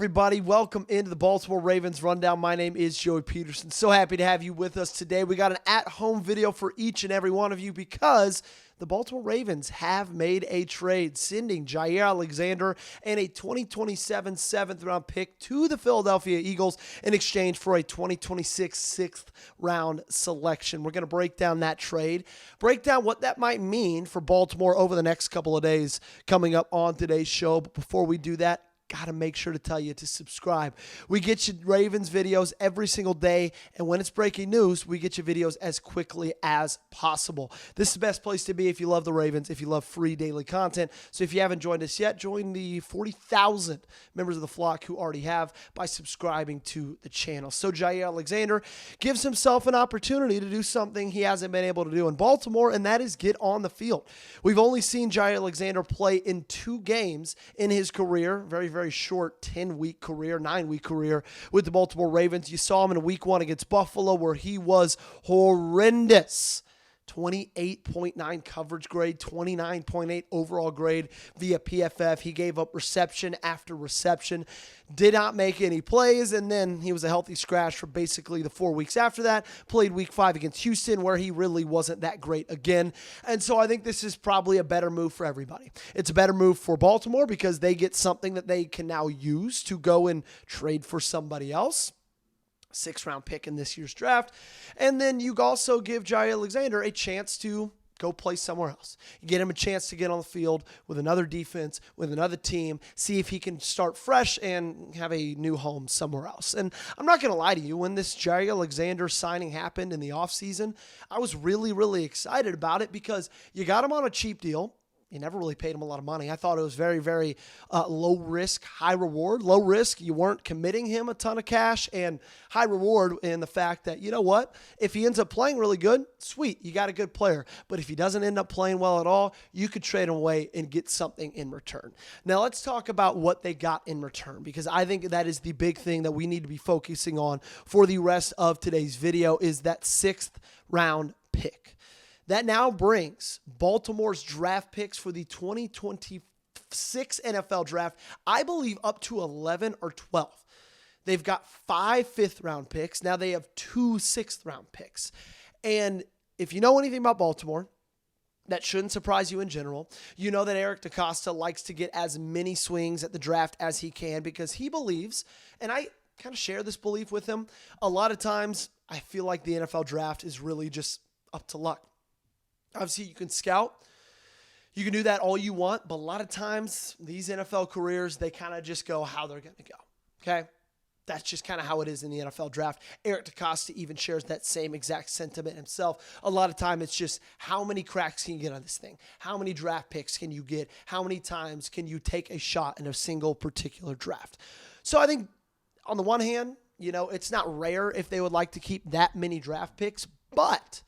everybody? Welcome into the Baltimore Ravens Rundown. My name is Joey Peterson. So happy to have you with us today. We got an at-home video for each and every one of you because the Baltimore Ravens have made a trade, sending Jaire Alexander and a 2027 7th-round pick to the Philadelphia Eagles in exchange for a 2026 6th-round selection. We're going to break down that trade, break down what that might mean for Baltimore over the next couple of days coming up on today's show. But before we do that, got to make sure to tell you to subscribe. We get you Ravens videos every single day, and when it's breaking news, we get you videos as quickly as possible. This is the best place to be if you love the Ravens, if you love free daily content. So if you haven't joined us yet, join the 40,000 members of the flock who already have by subscribing to the channel. So Jaire Alexander gives himself an opportunity to do something he hasn't been able to do in Baltimore, and that is get on the field. We've only seen Jaire Alexander play in 2 games in his career, very short 10-week career, 9-week career with the Baltimore Ravens. You saw him in week 1 against Buffalo where he was horrendous. 28.9 coverage grade, 29.8 overall grade via PFF. He gave up reception after reception, did not make any plays, and then he was a healthy scratch for basically the 4 weeks after that. Played week 5 against Houston where he really wasn't that great again. And so I think this is probably a better move for everybody. It's a better move for Baltimore because they get something that they can now use to go and trade for somebody else. 6th-round pick in this year's draft. And then you also give Jaire Alexander a chance to go play somewhere else. You get him a chance to get on the field with another defense, with another team, see if he can start fresh and have a new home somewhere else. And I'm not going to lie to you, when this Jaire Alexander signing happened in the offseason, I was really excited about it because you got him on a cheap deal. You never really paid him a lot of money. I thought it was very low risk, high reward. Low risk, you weren't committing him a ton of cash, and high reward in the fact that, you know what, if he ends up playing really good, sweet, you got a good player. But if he doesn't end up playing well at all, you could trade him away and get something in return. Now let's talk about what they got in return, because I think that is the big thing that we need to be focusing on for the rest of today's video is that 6th-round pick. That now brings Baltimore's draft picks for the 2026 NFL draft, I believe, up to 11 or 12. They've got 5 5th-round picks. Now they have 2 6th-round picks. And if you know anything about Baltimore, that shouldn't surprise you in general. You know that Eric DeCosta likes to get as many swings at the draft as he can because he believes, and I kind of share this belief with him, a lot of times I feel like the NFL draft is really just up to luck. Obviously, you can scout. You can do that all you want, but a lot of times, these NFL careers, they kind of just go how they're going to go, okay? That's just kind of how it is in the NFL draft. Eric DeCosta even shares that same exact sentiment himself. A lot of time, it's just how many cracks can you get on this thing? How many draft picks can you get? How many times can you take a shot in a single particular draft? So I think on the one hand, you know, it's not rare if they would like to keep that many draft picks, but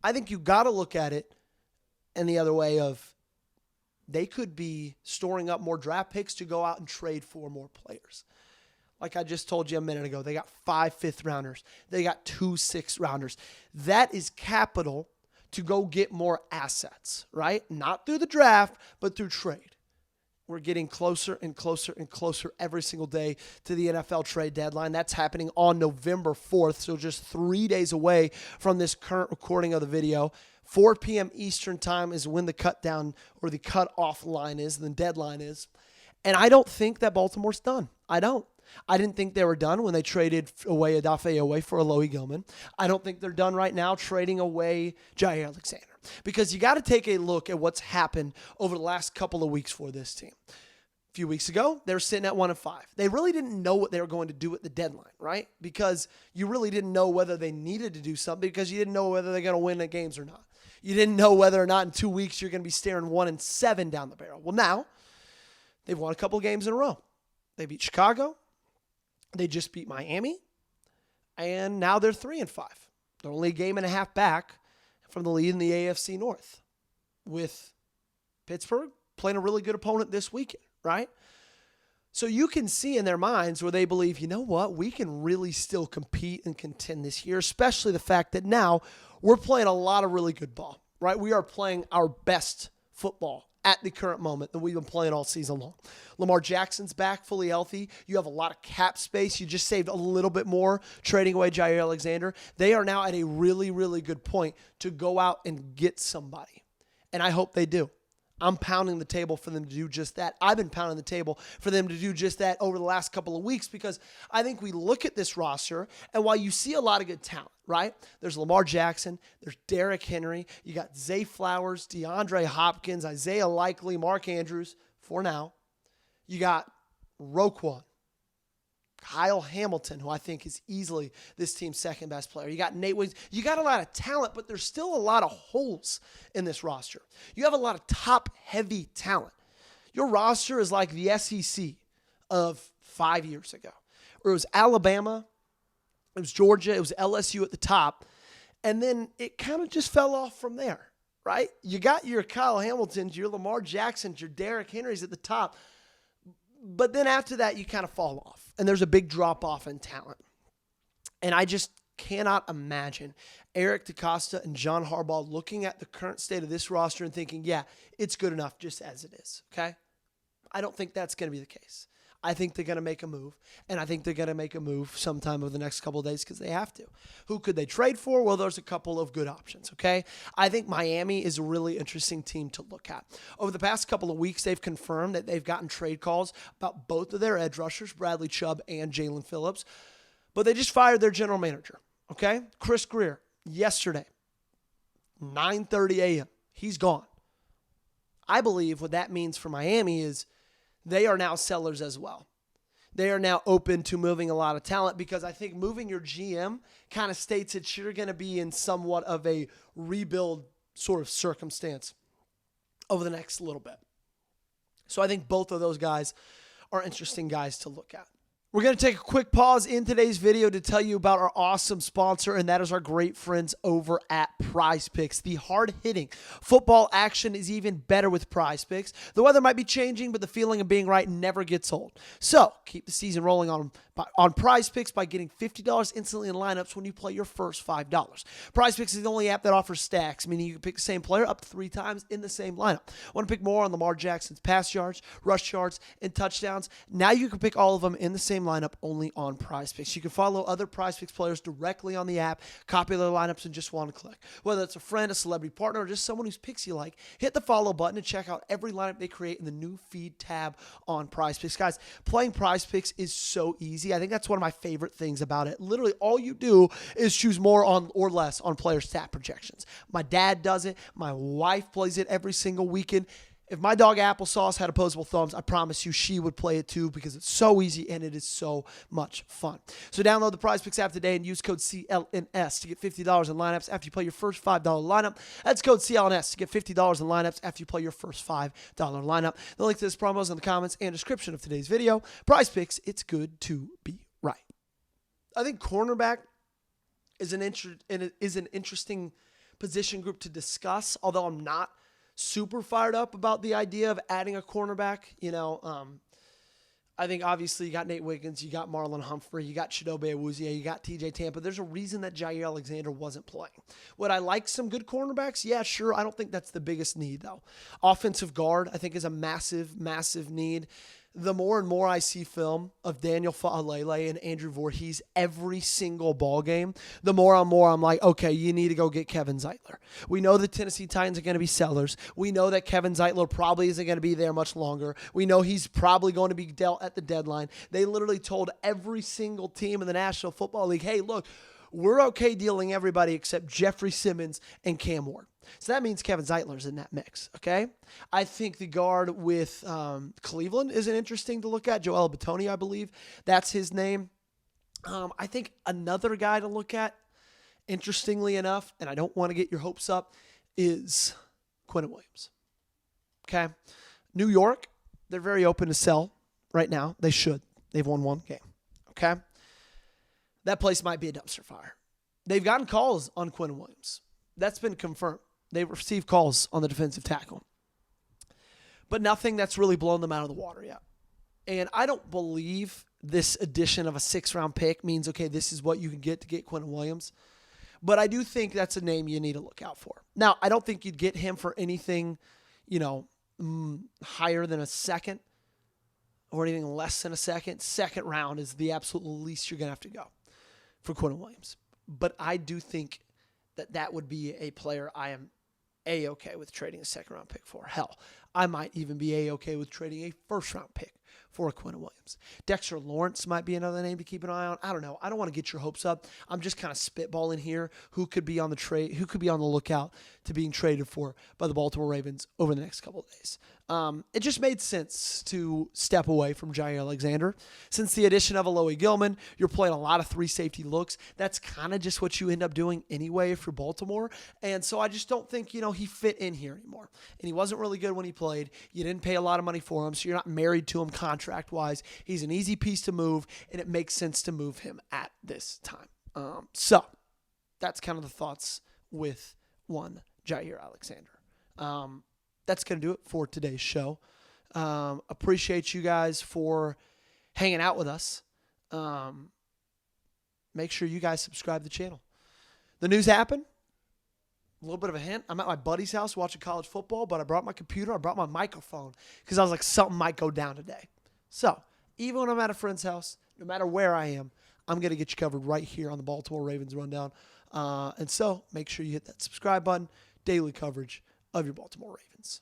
I think you got to look at it in the other way of they could be storing up more draft picks to go out and trade for more players. Like I just told you a minute ago, they got 5 5th-rounders. They got 2 6th-rounders. That is capital to go get more assets, right? Not through the draft, but through trade. We're getting closer and closer and closer every single day to the NFL trade deadline. That's happening on November 4th, so just 3 days away from this current recording of the video. 4 p.m. Eastern time is when the cut down or the cutoff line is, the deadline is. And I don't think that Baltimore's done. I don't. I didn't think they were done when they traded away Odafe Oweh for Alohi Gilman. I don't think they're done right now trading away Jaire Alexander. Because you got to take a look at what's happened over the last couple of weeks for this team. A few weeks ago, they were sitting at 1-5. They really didn't know what they were going to do at the deadline, right? Because you really didn't know whether they needed to do something because you didn't know whether they're going to win the games or not. You didn't know whether or not in 2 weeks you're going to be staring 1-7 down the barrel. Well, now they've won a couple of games in a row. They beat Chicago. They just beat Miami. And now they're 3-5. They're only a game and a half back from the lead in the AFC North, with Pittsburgh playing a really good opponent this weekend, right? So you can see in their minds where they believe, you know what, we can really still compete and contend this year, especially the fact that now we're playing a lot of really good ball, right? We are playing our best football at the current moment than we've been playing all season long. Lamar Jackson's back, fully healthy. You have a lot of cap space. You just saved a little bit more trading away Jaire Alexander. They are now at a really, really good point to go out and get somebody. And I hope they do. I'm pounding the table for them to do just that. I've been pounding the table for them to do just that over the last couple of weeks because I think we look at this roster, and while you see a lot of good talent, right? There's Lamar Jackson, there's Derrick Henry, you got Zay Flowers, DeAndre Hopkins, Isaiah Likely, Mark Andrews, for now. You got Roquan, Kyle Hamilton, who I think is easily this team's second best player. You got Nate Williams. You got a lot of talent, but there's still a lot of holes in this roster. You have a lot of top-heavy talent. Your roster is like the SEC of 5 years ago. Or it was Alabama, it was Georgia, it was LSU at the top, and then it kind of just fell off from there, right? You got your Kyle Hamiltons, your Lamar Jacksons, your Derrick Henrys at the top, but then after that, you kind of fall off, and there's a big drop-off in talent. And I just cannot imagine Eric DeCosta and John Harbaugh looking at the current state of this roster and thinking, yeah, it's good enough just as it is, okay? I don't think that's going to be the case. I think they're going to make a move, and I think they're going to make a move sometime over the next couple of days because they have to. Who could they trade for? Well, there's a couple of good options, okay? I think Miami is a really interesting team to look at. Over the past couple of weeks, they've confirmed that they've gotten trade calls about both of their edge rushers, Bradley Chubb and Jalen Phillips, but they just fired their general manager, okay? Chris Greer, yesterday, 9:30 a.m., he's gone. I believe what that means for Miami is they are now sellers as well. They are now open to moving a lot of talent because I think moving your GM kind of states that you're going to be in somewhat of a rebuild sort of circumstance over the next little bit. So I think both of those guys are interesting guys to look at. We're going to take a quick pause in today's video to tell you about our awesome sponsor, and that is our great friends over at PrizePicks. The hard-hitting football action is even better with PrizePicks. The weather might be changing, but the feeling of being right never gets old. So keep the season rolling on PrizePicks by getting $50 instantly in lineups when you play your first $5. PrizePicks is the only app that offers stacks, meaning you can pick the same player up to 3 times in the same lineup. Want to pick more on Lamar Jackson's pass yards, rush yards, and touchdowns? Now you can pick all of them in the same lineup only on PrizePicks. You can follow other PrizePicks players directly on the app, copy their lineups in just one click. Whether it's a friend, a celebrity partner, or just someone whose picks you like, hit the follow button and check out every lineup they create in the new feed tab on PrizePicks. Guys, playing PrizePicks is so easy. I think that's one of my favorite things about it. Literally, all you do is choose more on or less on player stat projections. My dad does it. My wife plays it every single weekend. If my dog Applesauce had opposable thumbs, I promise you she would play it too because it's so easy and it is so much fun. So download the PrizePicks app today and use code CLNS to get $50 in lineups after you play your first $5 lineup. That's code CLNS to get $50 in lineups after you play your first $5 lineup. The link to this promo is in the comments and description of today's video. PrizePicks, it's good to be right. I think cornerback is an interesting position group to discuss, although I'm not super fired up about the idea of adding a cornerback. I think obviously you got Nate Wiggins, you got Marlon Humphrey, you got Chidobe Awuzie, you got TJ Tampa. There's a reason that Jaire Alexander wasn't playing. Would I like some good cornerbacks? Yeah, sure. I don't think that's the biggest need, though. Offensive guard, I think, is a massive, massive need. The more and more I see film of Daniel Fa'alele and Andrew Voorhees every single ball game, the more and more I'm like, okay, you need to go get Kevin Zeitler. We know the Tennessee Titans are going to be sellers. We know that Kevin Zeitler probably isn't going to be there much longer. We know he's probably going to be dealt at the deadline. They literally told every single team in the National Football League, hey, look, we're okay dealing everybody except Jeffrey Simmons and Cam Ward. So that means Kevin Zeitler's in that mix, okay? I think the guard with Cleveland is interesting to look at. Joel Batoni, I believe. That's his name. I think another guy to look at, interestingly enough, and I don't want to get your hopes up, is Quinnen Williams, okay? New York, they're very open to sell right now. They should. They've won one game, okay? That place might be a dumpster fire. They've gotten calls on Quinnen Williams. That's been confirmed. They've received calls on the defensive tackle. But nothing that's really blown them out of the water yet. And I don't believe this addition of a 6th-round pick means, okay, this is what you can get to get Quinnen Williams. But I do think that's a name you need to look out for. Now, I don't think you'd get him for anything, higher than a second or anything less than a second round is the absolute least you're going to have to go for Quentin Williams. But I do think that would be a player I am A-okay with trading a second-round pick for. Hell, I might even be A-okay with trading a first-round pick for Quentin Williams. Dexter Lawrence might be another name to keep an eye on. I don't know. I don't want to get your hopes up. I'm just kind of spitballing here who could be on the lookout to being traded for by the Baltimore Ravens over the next couple of days. It just made sense to step away from Jaire Alexander. Since the addition of Aloy Gilman, you're playing a lot of 3 safety looks. That's kind of just what you end up doing anyway for Baltimore. And so I just don't think, he fit in here anymore. And he wasn't really good when he played. You didn't pay a lot of money for him, so you're not married to him contract-wise. He's an easy piece to move, and it makes sense to move him at this time. So that's kind of the thoughts with one Jaire Alexander. That's going to do it for today's show. Appreciate you guys for hanging out with us. Make sure you guys subscribe to the channel. The news happened. A little bit of a hint. I'm at my buddy's house watching college football, but I brought my computer. I brought my microphone because I was like, something might go down today. So even when I'm at a friend's house, no matter where I am, I'm going to get you covered right here on the Baltimore Ravens Rundown. And so make sure you hit that subscribe button. Daily coverage of your Baltimore Ravens.